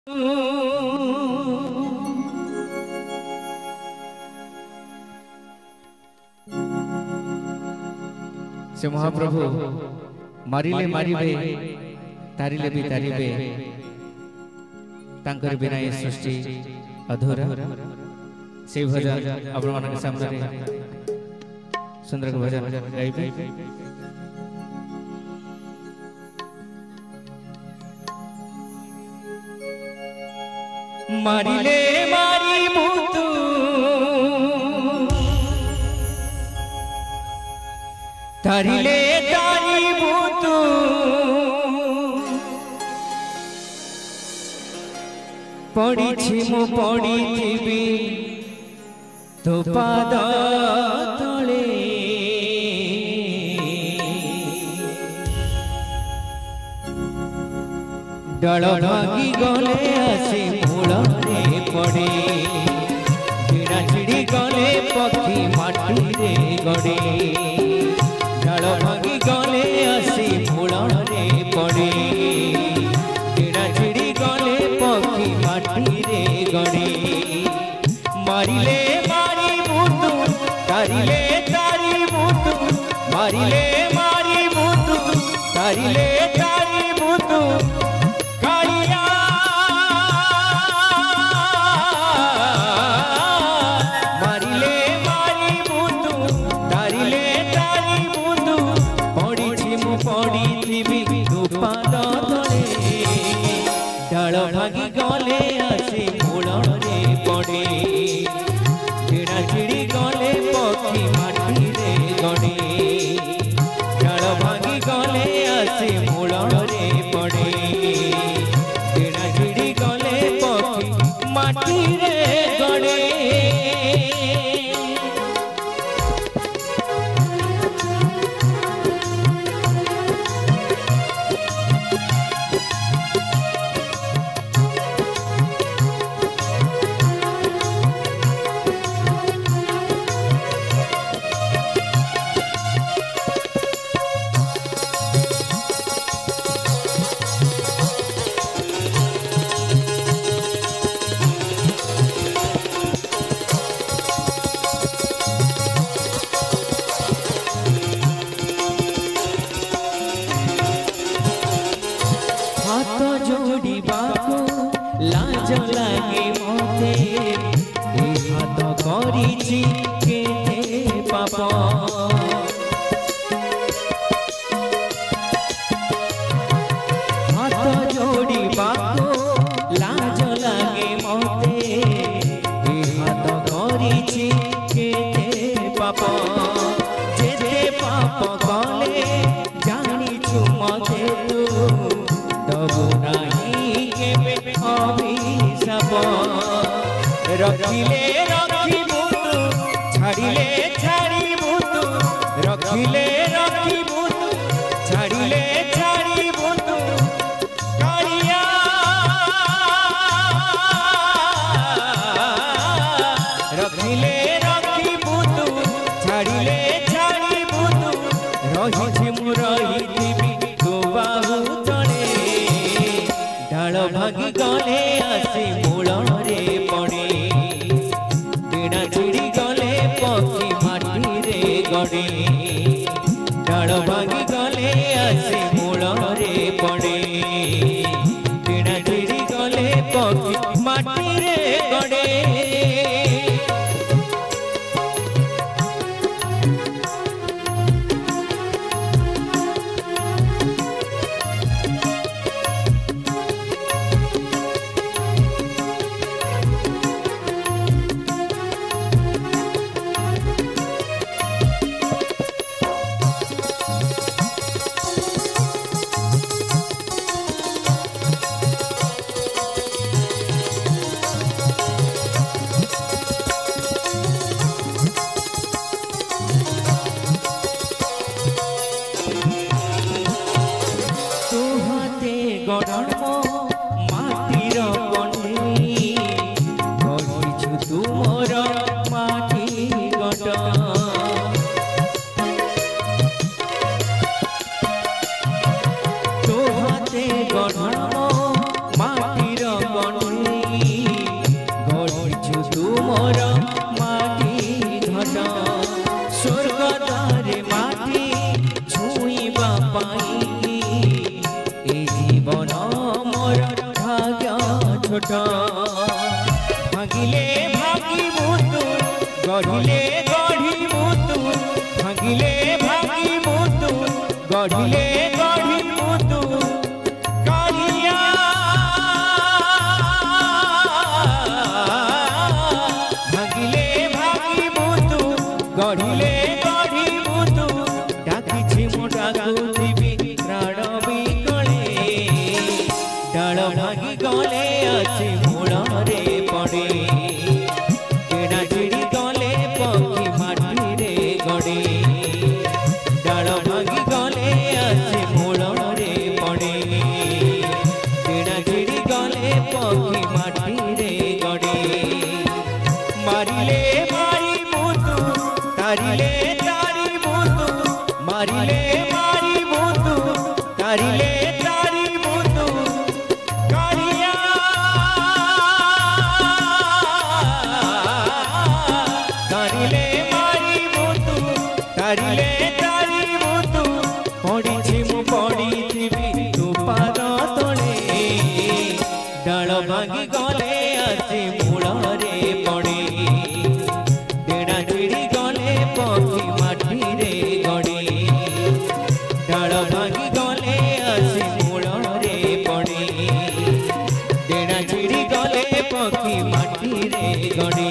से महाप्रभु मारिले मारिबे तारिले भी तारिबे तांकर बिना ये सृष्टि अधूरा से भजन आपण मानक सामने सुंदर भजन गाइबे। मारिले मारी मुतु तारिले तारी मुतु पड़ी मु पड़ी तो पाद तले डल भागी गले आसी मूल पड़े गिड़ा चिड़ी गले पक्षी माटी रे गड़े डल भागी गले आसी मूल पड़े गिड़ा चिड़ी गले पक्षी माटी रे गड़े मारिले मारी मुतु तारिले तारी मुतु मारिले मारी मुतु तारिले तारी मुतु डाल भागी गले आसी मूल पड़े गिड़ा चिड़ी गले पक्षी माटी रे गड़े डाल भागी गले आसी मूल पड़े गिड़ा चिड़ी गले पक्षी माटी रे गड़े। हाथ जोड़ी बाको लाज लागे मते हाथ करिछि केते पाप हाथ जोड़ी बाको लाज लागे मते हाथ करिछि केते पाप जेते पाप कले जानिछु मते तबु नहीं केबे अभिशाप रखिले रखिबु छाड़िले छाड़िबु रखिले रखिबु छाड़िले छाड़िबु कालिया रखिले रखिबु छाड़िले छाड़िबु रहिछि मु रहिथिबि तो बाहु डाल भागी गले आसी मूल पड़े गिड़ा चिड़ी गले पक्षी माटी रे गड़े डाल भागी गले आसी मूल पड़े गिड़ा चिड़ी गले पक्षी माटी रे गड़े। छोट भागिले भागिबु तू गढ़िले गढ़िबु तू भागिले भागिबु तू गढ़िले गढ़िबु तू कालिया भागिले भागिबु तू गढ़िले गढ़िबु तू डाकिछि मो डाकुथिबि प्राण बिकले डाल भागी गले अछि मूलरे पड़े केड़ा चिड़ी गले पक्षी माटी रे गड़े डाल भागी गले अछि मूलरे पड़े केड़ा चिड़ी गले पक्षी माटी रे गड़े मारिले मारी मुतु तारिले तारी मुतु मारिले मारी मुतु तारिले तारी मुतु कालिया तारिले मारी मुतु तारिले तारी मुतु पड़िछि मु पड़िथिबि तू पाद तळे डाल भांगी गले अछि मूलरे पड़े डेड़ा चिड़ी गले पक्षी माटी रे गड़े डाल भांगी गले अछि मूलरे पड़े डेड़ा चिड़ी गले पक्षी माटी रे गड़े